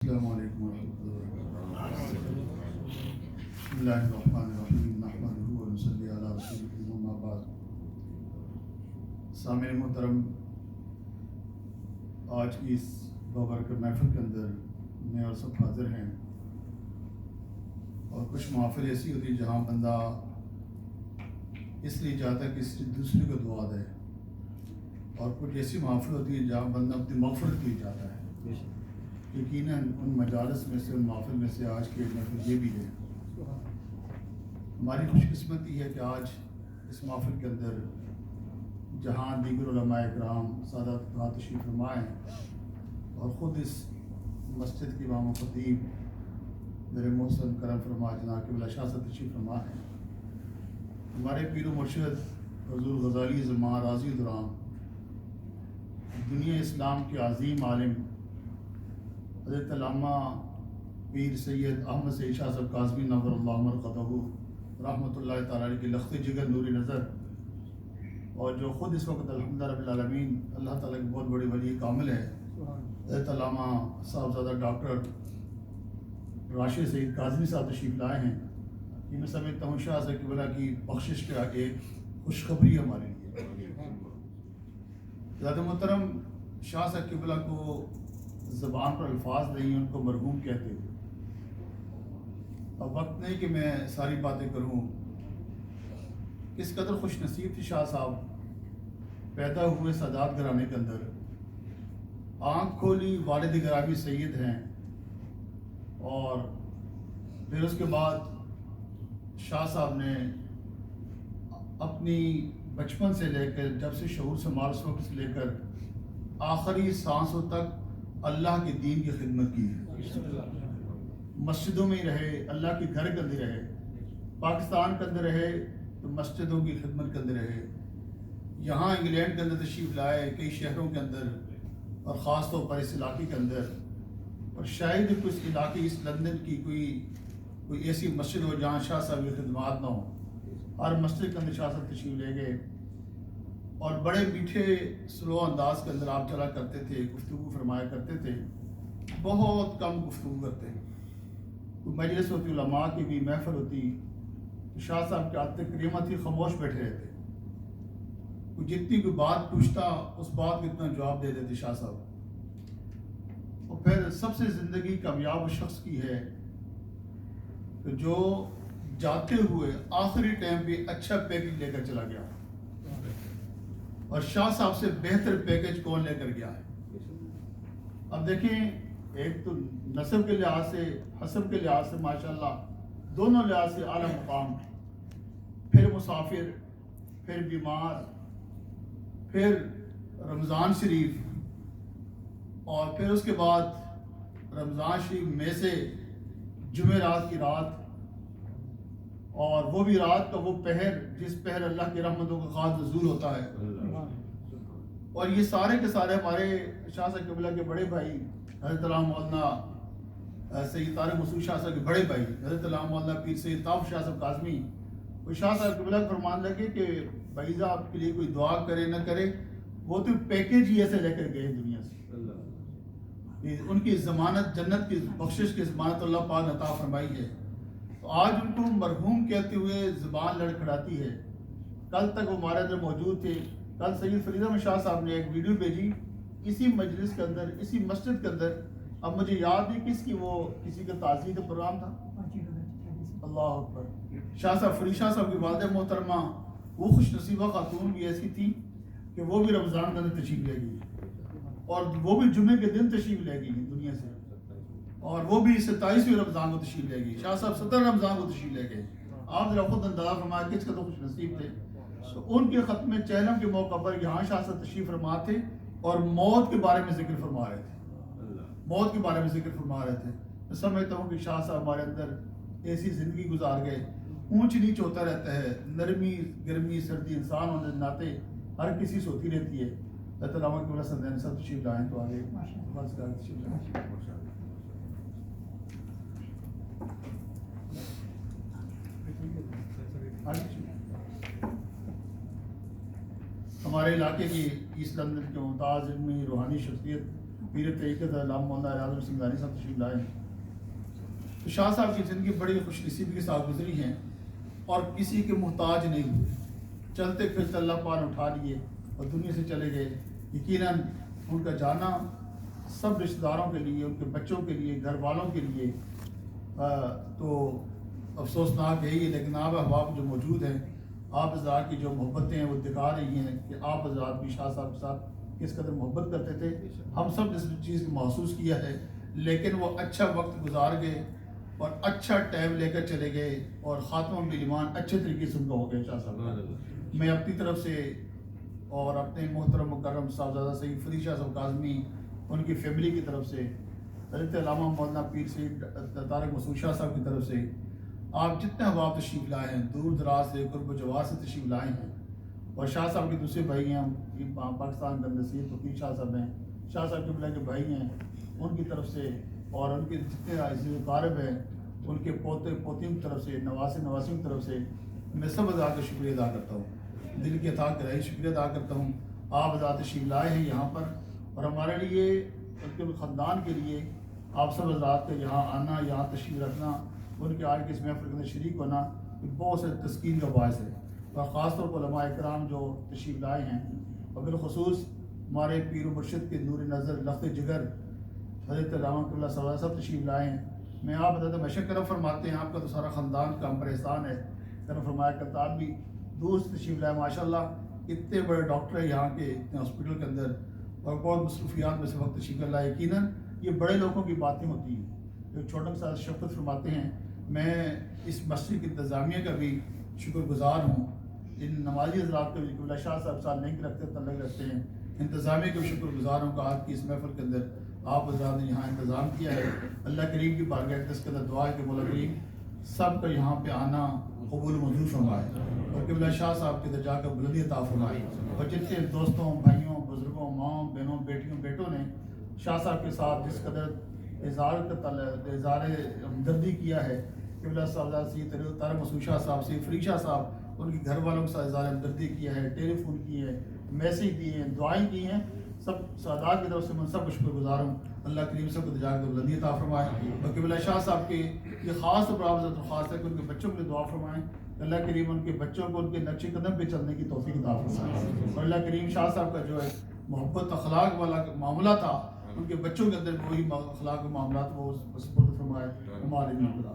السلام علیکم ورحمۃ اللہ وبرکاتہ۔ بسم اللہ الرحمن الرحیم، نحمدہ و نصلی علی رسولہ اما بعد۔ سامعین محترم، آج کی اس بابرکت محفل کے اندر میں اور سب حاضر ہیں، اور کچھ محافل ایسی ہوتی ہے جہاں بندہ اس لیے جاتا ہے کہ اس دوسرے کو دعا دے، اور کچھ ایسی محافل ہوتی ہے جہاں بندہ اپنی مغفرت کے لیے جاتا ہے۔ یقیناً ان مجالس میں سے، ان محافل میں سے آج کے محفل یہ بھی ہے۔ ہماری خوش قسمتی ہے کہ آج اس محفل کے اندر جہاں دیگر علماء اکرام سادات حضرات تشریف فرما ہیں، اور خود اس مسجد کے امام و خطیب میرے محسن کرم فرما جناب قبلہ شاہ صاحب تشریف فرما ہیں، ہمارے پیر و مرشد حضور غزالی زمان راضی دوران، دنیا اسلام کے عظیم عالم حضرت علامہ پیر سید احمد سعید شاہ صاحب کاظمی نور اللہ مرقدہ رحمۃ اللہ تعالیٰ علیہ کی لخت جگر نور نظر، اور جو خود اس وقت الحمدللہ رب العالمین اللہ تعالیٰ کی بہت بڑی ولی کامل ہے، حضرت علامہ صاحبزادہ ڈاکٹر راشد سعید کاظمی صاحب تشریف لائے ہیں۔ یہ میں سمجھتا ہوں شاہ صاحب قبلہ کی بخشش کے آگے خوشخبری ہمارے لیے۔ زیادہ محترم، شاہ صاحب قبلہ کو زبان پر الفاظ نہیں، ان کو مرحوم کہتے ہیں۔ اب وقت نہیں کہ میں ساری باتیں کروں، کس قدر خوش نصیب تھے شاہ صاحب، پیدا ہوئے سادات گھرانے کے اندر، آنکھ کھولی والد گرامی سید ہیں، اور پھر اس کے بعد شاہ صاحب نے اپنی بچپن سے لے کر جب سے شعور سنبھال اس وقت سے لے کر آخری سانسوں تک اللہ کے دین کی خدمت کی ہے۔ مسجدوں میں ہی رہے، اللہ کے گھر کے اندر رہے، پاکستان کے اندر رہے تو مسجدوں کی خدمت کے اندر رہے، یہاں انگلینڈ کے اندر تشریف لائے، کئی شہروں کے اندر، اور خاص طور پر اس علاقے کے اندر، اور شاید کچھ علاقے اس لندن کی کوئی ایسی مسجد ہو جہاں شاہ صاحب کی خدمات نہ ہوں۔ ہر مسجد کے اندر شاہ صاحب تشریف لے گئے، اور بڑے میٹھے سلو انداز کے اندر آپ چلا کرتے تھے، گفتگو فرمایا کرتے تھے، بہت کم گفتگو کرتے ہیں۔ کوئی مجلس ہوتی، علماء کی بھی محفل ہوتی، تو شاہ صاحب کی عادت کریمہ تھی، خاموش بیٹھے رہتے، کوئی جتنی کوئی بات پوچھتا اس بات کو اتنا جواب دے دیتے شاہ صاحب۔ اور پھر سب سے زندگی کامیاب شخص کی ہے کہ جو جاتے ہوئے آخری ٹائم پہ اچھا پیکج لے کر چلا گیا، اور شاہ صاحب سے بہتر پیکج کون لے کر گیا ہے؟ اب دیکھیں، ایک تو نسب کے لحاظ سے، حسب کے لحاظ سے ماشاءاللہ دونوں لحاظ سے اعلیٰ مقام، پھر مسافر، پھر بیمار، پھر رمضان شریف، اور پھر اس کے بعد رمضان شریف میں سے جمعرات کی رات، اور وہ بھی رات کا وہ پہر جس پہر اللہ کی رحمتوں کا خاص نزول ہوتا ہے۔ اور یہ سارے کے سارے ہمارے شاہ صاحب قبلہ کے بڑے بھائی حضرت علامہ مولانا سید طارق مسعود شاہ صاحب کے بڑے بھائی حضرت علامہ مولانا پیر سید طاف شاہ صاحب کاظمی، وہ شاہ صاحب قبلہ فرمان لگے کہ بھائی صاحب آپ کے لیے کوئی دعا کرے نہ کرے، وہ تو پیکج ہی ایسے لے کر گئے دنیا سے۔ ان کی ضمانت، جنت کی بخشش کی ضمانت اللہ پاک نے عطا فرمائی ہے، تو آج ان کو مرحوم کہتے ہوئے زبان لڑکھڑاتی ہے۔ کل تک وہ ہمارے اندر موجود تھے۔ کل سید فرید احمد شاہ صاحب نے ایک ویڈیو بھیجی اسی مجلس کے اندر، اسی مسجد کے اندر، اب مجھے یاد نہیں کس کی، وہ کسی کا تعزیے کا پروگرام تھا، اللہ اکبر، شاہ صاحب فرید شاہ صاحب کی والدہ محترمہ، وہ خوش نصیبہ خاتون بھی ایسی تھی کہ وہ بھی رمضان کے اندر تشریف لے گئی، اور وہ بھی جمعے کے دن تشریف لے گئی دنیا سے، اور وہ بھی 27ویں رمضان کو تشریف لے گئی۔ شاہ صاحب 17 رمضان کو تشریف لے گئے۔ آپ ذرا خود اندازہ فرمائے کس قدر خوش نصیب تھے۔ تو ان کے ختم چہلم کے موقع پر یہاں شاہ صاحب تشریف فرما تھے، اور موت کے بارے میں ذکر فرما رہے تھے، موت کے بارے میں ذکر فرما رہے تھے۔ میں سمجھتا ہوں کہ شاہ صاحب ہمارے اندر ایسی زندگی گزار گئے، اونچ نیچ ہوتا رہتا ہے، نرمی گرمی سردی انسان ہونے کے ناطے ہر کسی سے ہوتی رہتی ہے۔ اللہ تعالیٰ کی وجہ سے سب تشریف لائیں تو آگے بس کا تشریف لائیں۔ ہمارے علاقے کی ایسٹ لندن کے ممتاز علمی روحانی شخصیت پیر طریقت علامہ مولانا اعظم سنگھانی صاحب تشریف لائے ہیں۔ تو شاہ صاحب کی زندگی بڑی خوش نصیبی کے ساتھ گزری ہیں اور کسی کے محتاج نہیں ہوئے، چلتے پھرتے اللہ پاک نے اٹھا لیے اور دنیا سے چلے گئے۔ یقیناً ان کا جانا سب رشتہ داروں کے لیے، ان کے بچوں کے لیے، گھر والوں کے لیے تو افسوسناک ہے ہی، لیکن آپ احباب جو موجود ہیں، آپ حضرات کی جو محبتیں ہیں وہ دکھا رہی ہیں کہ آپ حضرات بھی شاہ صاحب کے ساتھ کس قدر محبت کرتے تھے۔ ہم سب اس چیز کو محسوس کیا ہے، لیکن وہ اچھا وقت گزار گئے اور اچھا ٹائم لے کر چلے گئے اور خاتمہ بالایمان اچھے طریقے سے ان کا ہو گیا شاہ صاحب۔ میں اپنی طرف سے اور اپنے محترم مکرم صاحبزادہ سید فرید شاہ صاحب کاظمی، ان کی فیملی کی طرف سے، حضرت علامہ مولانا پیر سید طارق مسعود شاہ صاحب کی طرف سے، آپ جتنے احباب تشریف لائے ہیں، دور دراز سے، قرب و جوار سے تشریف لائے ہیں، اور شاہ صاحب کے دوسرے بھائی ہیں پاکستان کے نصیر فقیر شاہ صاحب ہیں، شاہ صاحب کے بلے کے بھائی ہیں، ان کی طرف سے، اور ان کے جتنے عزیز و اقارب ہیں، ان کے پوتے پوتیوں کی طرف سے، نواسیوں کی طرف سے، میں سب حضرات کا شکریہ ادا کرتا ہوں، دل کی عطا گہرائی شکریہ ادا کرتا ہوں۔ آپ حضرات تشریف لائے ہیں یہاں پر، اور ہمارے لیے، ان کے خاندان کے لیے، آپ سب حضرات کا یہاں آنا، یہاں تشریف رکھنا، ان کے آج کے اس محفل کے اندر شریک ہونا، یہ بہت سے تسکین کا باعث ہے۔ اور خاص طور پر علماء اکرام جو تشریف لائے ہیں، اور بالخصوص ہمارے پیر و مرشد کے نور نظر لخت جگر حضرت رحمۃ اللہ صاحب تشریف لائے ہیں۔ میں آپ حضرت ہمیشہ کرم فرماتے ہیں، آپ کا تو سارا خاندان کا ہم پر احسان ہے، کرم فرمایا کرتا، آپ بھی دور سے تشریف لائے، ماشاء اللہ اتنے بڑے ڈاکٹر ہیں یہاں کے، اتنے ہاسپٹل کے اندر، اور بہت مصروفیات میں سے وقت تشریف لائے۔ یقیناً یہ بڑے لوگوں کی باتیں ہوتی ہیں جو چھوٹوں کے ساتھ شفقت فرماتے ہیں۔ میں اس مسجد کی انتظامیہ کا بھی شکر گزار ہوں، ان نمازی حضرات کے بھی، کہ شاہ صاحب ساتھ لنک رکھتے ہیں، تعلق رکھتے ہیں، انتظامیہ کا بھی شکر گزار ہوں کہ آج کی اس محفل کے اندر آپ حضرات نے یہاں انتظام کیا ہے۔ اللہ کریم کی بارگاہ میں اس کے اندر دعا ہے کہ مولا کریم سب کا یہاں پہ آنا قبول و منظور فرمائے، اور قبلہ شاہ صاحب کے درجہ کا بلندی عطا فرمائے، اور جتنے دوستوں، بھائیوں، بزرگوں، ماؤں، بہنوں، بیٹیوں، بیٹوں نے شاہ صاحب کے ساتھ جس قدر اظہار ہمدردی کیا ہے، قبلہ صاحب سید طارق مسعود شاہ صاحب، سید فرید شاہ صاحب، ان کے گھر والوں کے ساتھ اظہار ہمدردی کیا ہے، ٹیلی فون کیے ہیں، میسیج دیے ہیں، دعائیں کی ہیں، سب سادات کی طرف سے میں سب کو شکر گزار ہوں۔ اللہ کریم سب کو درجات کو بلندی عطا فرمائے، اور قبلہ شاہ صاحب کے یہ خاص طور پر آپ سے درخواست ہے کہ ان کے بچوں کے لیے دعا فرمائیں، اللہ کریم ان کے بچوں کو ان کے نقش قدم پہ چلنے کی توفیق عطا فرمائے، اور اللہ کریم شاہ صاحب کا جو ہے محبت اخلاق والا معاملہ تھا، ان کے بچوں کے اندر وہی اخلاق و معاملات وہ سپرد فرمائے، ہمارے لیے خدا۔